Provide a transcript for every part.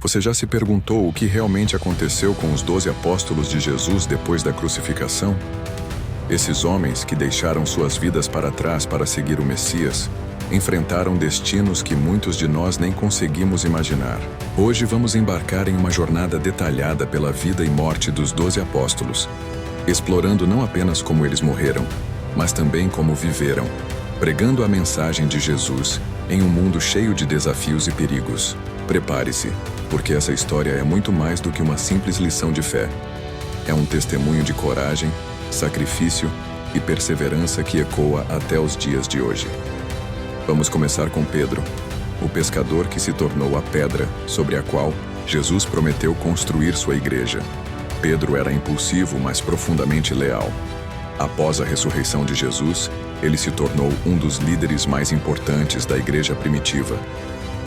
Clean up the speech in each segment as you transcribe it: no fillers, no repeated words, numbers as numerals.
Você já se perguntou o que realmente aconteceu com os 12 apóstolos de Jesus depois da crucificação? Esses homens que deixaram suas vidas para trás para seguir o Messias, enfrentaram destinos que muitos de nós nem conseguimos imaginar. Hoje vamos embarcar em uma jornada detalhada pela vida e morte dos 12 apóstolos, explorando não apenas como eles morreram, mas também como viveram, pregando a mensagem de Jesus em um mundo cheio de desafios e perigos. Prepare-se, porque essa história é muito mais do que uma simples lição de fé. É um testemunho de coragem, sacrifício e perseverança que ecoa até os dias de hoje. Vamos começar com Pedro, o pescador que se tornou a pedra sobre a qual Jesus prometeu construir sua igreja. Pedro era impulsivo, mas profundamente leal. Após a ressurreição de Jesus, ele se tornou um dos líderes mais importantes da igreja primitiva.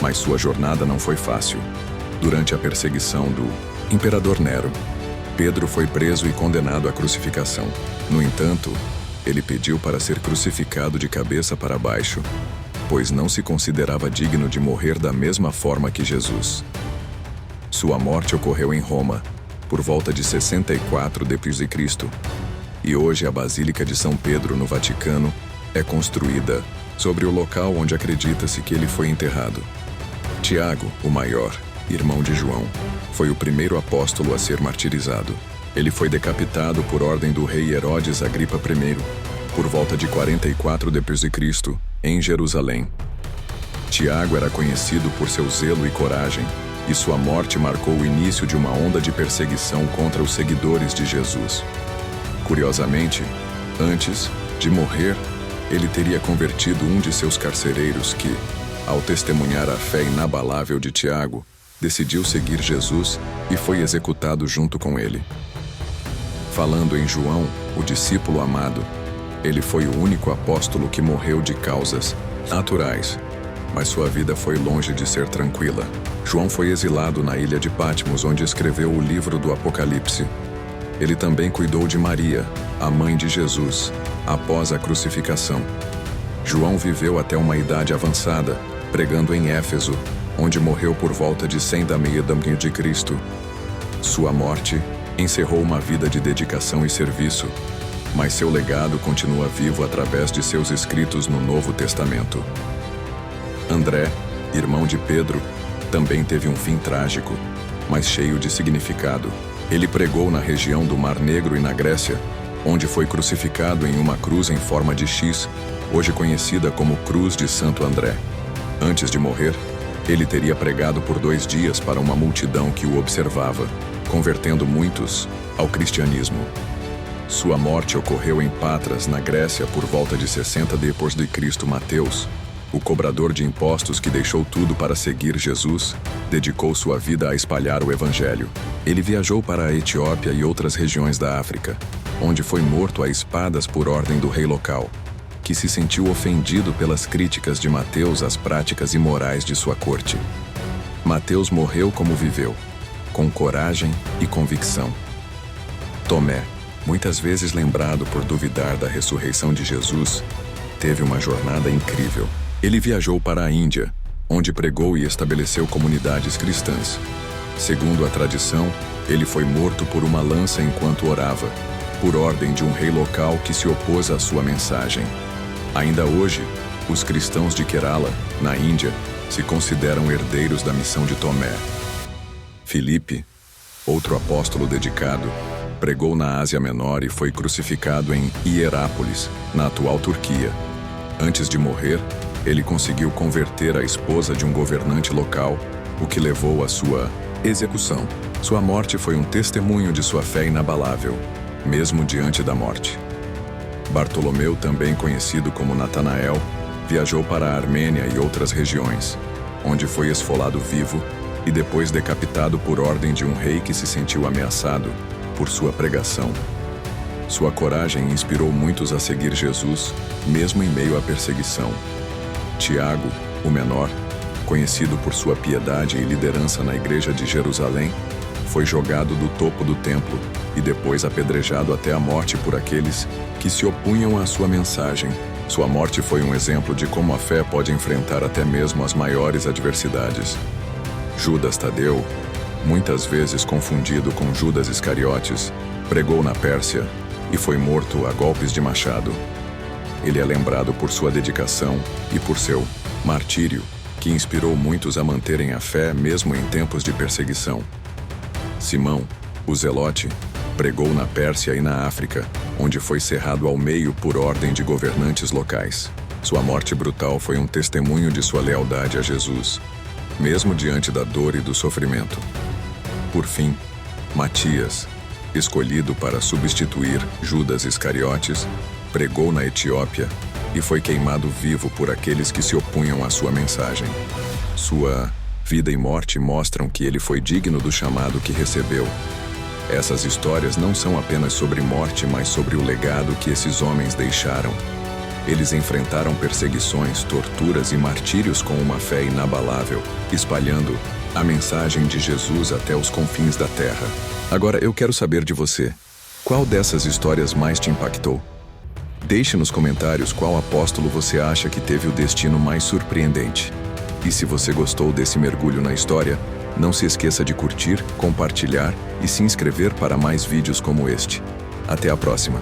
Mas sua jornada não foi fácil. Durante a perseguição do imperador Nero, Pedro foi preso e condenado à crucificação. No entanto, ele pediu para ser crucificado de cabeça para baixo, pois não se considerava digno de morrer da mesma forma que Jesus. Sua morte ocorreu em Roma, por volta de 64 d.C., e hoje a Basílica de São Pedro, no Vaticano, é construída sobre o local onde acredita-se que ele foi enterrado. Tiago, o maior, irmão de João, foi o primeiro apóstolo a ser martirizado. Ele foi decapitado por ordem do rei Herodes Agripa I, por volta de 44 d.C., em Jerusalém. Tiago era conhecido por seu zelo e coragem, e sua morte marcou o início de uma onda de perseguição contra os seguidores de Jesus. Curiosamente, antes de morrer, ele teria convertido um de seus carcereiros que, ao testemunhar a fé inabalável de Tiago, decidiu seguir Jesus e foi executado junto com ele. Falando em João, o discípulo amado, ele foi o único apóstolo que morreu de causas naturais, mas sua vida foi longe de ser tranquila. João foi exilado na ilha de Patmos, onde escreveu o livro do Apocalipse. Ele também cuidou de Maria, a mãe de Jesus, após a crucificação. João viveu até uma idade avançada, pregando em Éfeso, onde morreu por volta de 100 d.C. Sua morte encerrou uma vida de dedicação e serviço, mas seu legado continua vivo através de seus escritos no Novo Testamento. André, irmão de Pedro, também teve um fim trágico, mas cheio de significado. Ele pregou na região do Mar Negro e na Grécia, onde foi crucificado em uma cruz em forma de X, hoje conhecida como Cruz de Santo André. Antes de morrer, ele teria pregado por 2 dias para uma multidão que o observava, convertendo muitos ao cristianismo. Sua morte ocorreu em Patras, na Grécia, por volta de 60 d.C. Mateus, o cobrador de impostos que deixou tudo para seguir Jesus, dedicou sua vida a espalhar o Evangelho. Ele viajou para a Etiópia e outras regiões da África, onde foi morto a espadas por ordem do rei local, que se sentiu ofendido pelas críticas de Mateus às práticas imorais de sua corte. Mateus morreu como viveu, com coragem e convicção. Tomé, muitas vezes lembrado por duvidar da ressurreição de Jesus, teve uma jornada incrível. Ele viajou para a Índia, onde pregou e estabeleceu comunidades cristãs. Segundo a tradição, ele foi morto por uma lança enquanto orava, por ordem de um rei local que se opôs à sua mensagem. Ainda hoje, os cristãos de Kerala, na Índia, se consideram herdeiros da missão de Tomé. Filipe, outro apóstolo dedicado, pregou na Ásia Menor e foi crucificado em Hierápolis, na atual Turquia. Antes de morrer, ele conseguiu converter a esposa de um governante local, o que levou à sua execução. Sua morte foi um testemunho de sua fé inabalável, mesmo diante da morte. Bartolomeu, também conhecido como Natanael, viajou para a Armênia e outras regiões, onde foi esfolado vivo e depois decapitado por ordem de um rei que se sentiu ameaçado por sua pregação. Sua coragem inspirou muitos a seguir Jesus, mesmo em meio à perseguição. Tiago, o menor, conhecido por sua piedade e liderança na igreja de Jerusalém, foi jogado do topo do templo e depois apedrejado até a morte por aqueles que se opunham à sua mensagem. Sua morte foi um exemplo de como a fé pode enfrentar até mesmo as maiores adversidades. Judas Tadeu, muitas vezes confundido com Judas Iscariotes, pregou na Pérsia e foi morto a golpes de machado. Ele é lembrado por sua dedicação e por seu martírio, que inspirou muitos a manterem a fé mesmo em tempos de perseguição. Simão, o Zelote, pregou na Pérsia e na África, onde foi cerrado ao meio por ordem de governantes locais. Sua morte brutal foi um testemunho de sua lealdade a Jesus, mesmo diante da dor e do sofrimento. Por fim, Matias, escolhido para substituir Judas Iscariotes, pregou na Etiópia e foi queimado vivo por aqueles que se opunham à sua mensagem. Sua vida e morte mostram que ele foi digno do chamado que recebeu. Essas histórias não são apenas sobre morte, mas sobre o legado que esses homens deixaram. Eles enfrentaram perseguições, torturas e martírios com uma fé inabalável, espalhando a mensagem de Jesus até os confins da terra. Agora eu quero saber de você. Qual dessas histórias mais te impactou? Deixe nos comentários qual apóstolo você acha que teve o destino mais surpreendente. E se você gostou desse mergulho na história, não se esqueça de curtir, compartilhar e se inscrever para mais vídeos como este. Até a próxima!